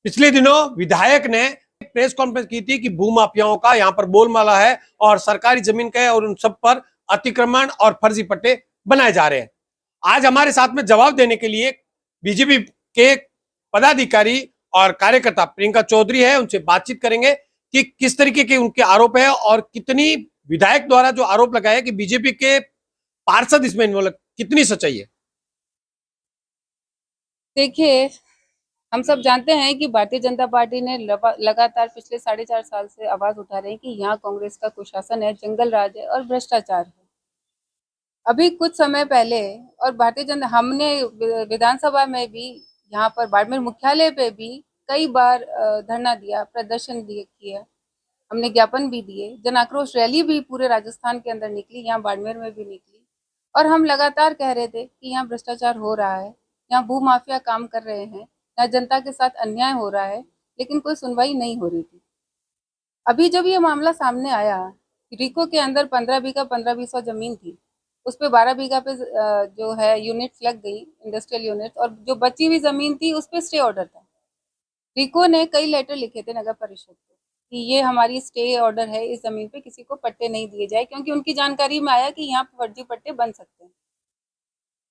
पिछले दिनों विधायक ने प्रेस कॉन्फ्रेंस की थी कि भूमाफियाओं का यहाँ पर बोलबाला है और सरकारी जमीन का है और उन सब पर अतिक्रमण और फर्जी पट्टे बनाए जा रहे हैं। आज हमारे साथ में जवाब देने के लिए बीजेपी के पदाधिकारी और कार्यकर्ता प्रियंका चौधरी है, उनसे बातचीत करेंगे कि किस तरीके के उनके आरोप है और कितनी विधायक द्वारा जो आरोप लगाया कि बीजेपी के पार्षद इसमें इन्वॉल्व, कितनी सच्चाई है। देखिए, हम सब जानते हैं कि भारतीय जनता पार्टी ने लगातार पिछले 4.5 साल से आवाज उठा रहे हैं कि यहाँ कांग्रेस का कुशासन है, जंगल राज है और भ्रष्टाचार है। अभी कुछ समय पहले और भारतीय जनता हमने विधानसभा में भी, यहाँ पर बाड़मेर मुख्यालय पे भी कई बार धरना दिया, प्रदर्शन किया, हमने ज्ञापन भी दिए, जन आक्रोश रैली भी पूरे राजस्थान के अंदर निकली, यहाँ बाड़मेर में भी निकली और हम लगातार कह रहे थे कि यहाँ भ्रष्टाचार हो रहा है, यहाँ भू माफिया काम कर रहे हैं, यहाँ जनता के साथ अन्याय हो रहा है, लेकिन कोई सुनवाई नहीं हो रही थी। अभी जब ये मामला सामने आया, रिको के अंदर 15 बीघा 15-20 जमीन थी, उस पे 12 बीघा पे जो है यूनिट्स लग गई, इंडस्ट्रियल यूनिट्स, और जो बची हुई जमीन थी उस पे स्टे ऑर्डर था। रिको ने कई लेटर लिखे थे नगर परिषद को कि ये हमारी स्टे ऑर्डर है, इस जमीन पे किसी को पट्टे नहीं दिए जाए, क्योंकि उनकी जानकारी में आया कि यहाँ फर्जी पट्टे बन सकते हैं।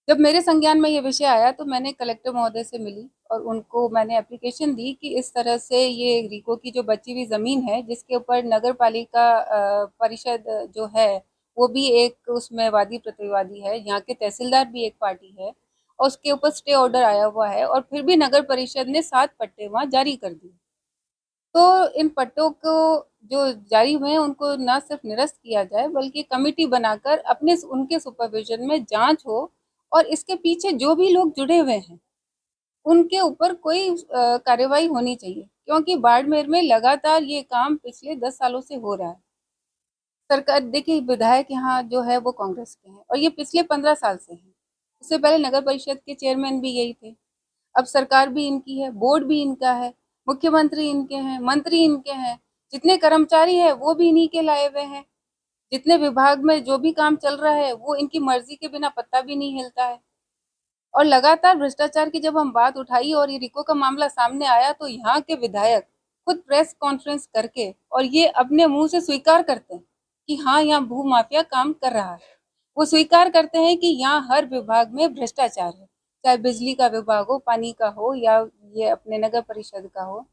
जब मेरे संज्ञान में ये विषय आया तो मैंने कलेक्टर महोदय से मिली और उनको मैंने एप्लीकेशन दी कि इस तरह से ये रिको की जो बची हुई ज़मीन है, जिसके ऊपर नगर पालिका परिषद जो है वो भी एक उसमें वादी प्रतिवादी है, यहाँ के तहसीलदार भी एक पार्टी है और उसके ऊपर स्टे ऑर्डर आया हुआ है, और फिर भी नगर परिषद ने 7 पट्टे वहाँ जारी कर दिए। तो इन पट्टों को जो जारी हुए हैं उनको न सिर्फ निरस्त किया जाए, बल्कि कमेटी बनाकर अपने उनके सुपरविजन में जांच हो और इसके पीछे जो भी लोग जुड़े हुए हैं उनके ऊपर कोई कार्रवाई होनी चाहिए, क्योंकि बाड़मेर में लगातार ये काम पिछले 10 सालों से हो रहा है। सरकार देखिए, विधायक यहाँ जो है वो कांग्रेस के हैं और ये पिछले 15 साल से हैं। उससे पहले नगर परिषद के चेयरमैन भी यही थे। अब सरकार भी इनकी है, बोर्ड भी इनका है, मुख्यमंत्री इनके हैं, मंत्री इनके हैं, जितने कर्मचारी हैं वो भी इन्हीं के लाए हुए हैं। जितने विभाग में जो भी काम चल रहा है वो इनकी मर्जी के बिना पत्ता भी नहीं हिलता है। और लगातार भ्रष्टाचार की जब हम बात उठाई और ये रिको का मामला सामने आया तो यहाँ के विधायक खुद प्रेस कॉन्फ्रेंस करके और ये अपने मुंह से स्वीकार करते हैं कि हाँ, यहाँ भू माफिया काम कर रहा है। वो स्वीकार करते हैं कि यहाँ हर विभाग में भ्रष्टाचार है, चाहे बिजली का विभाग हो, पानी का हो, या ये अपने नगर परिषद का हो।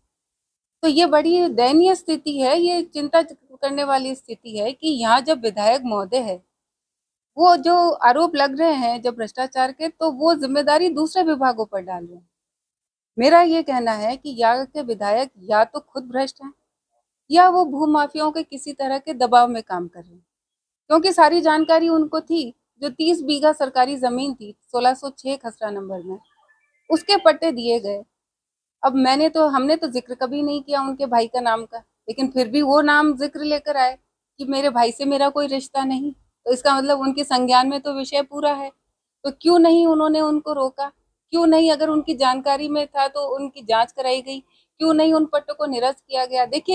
तो ये बड़ी दयनीय स्थिति है, ये चिंता करने वाली स्थिति है कि यहाँ जब विधायक महोदय है, वो जो आरोप लग रहे हैं जब भ्रष्टाचार के, तो वो जिम्मेदारी दूसरे विभागों पर डाल रहे हैं। मेरा ये कहना है कि यहाँ के विधायक या तो खुद भ्रष्ट हैं या वो भूमाफियाओं के किसी तरह के दबाव में काम कर रहे हैं, क्योंकि सारी जानकारी उनको थी। जो 30 बीघा सरकारी जमीन थी 1606 खसरा नंबर में, उसके पट्टे दिए गए। अब हमने तो जिक्र कभी नहीं किया उनके भाई का नाम का, लेकिन फिर भी वो नाम जिक्र लेकर आए कि मेरे भाई से मेरा कोई रिश्ता नहीं, तो इसका मतलब उनके संज्ञान में तो विषय पूरा है। तो क्यों नहीं उन्होंने उनको रोका? क्यों नहीं, अगर उनकी जानकारी में था तो उनकी जांच कराई गई? क्यों नहीं उन पट्टों को निरस्त किया गया? देखिए,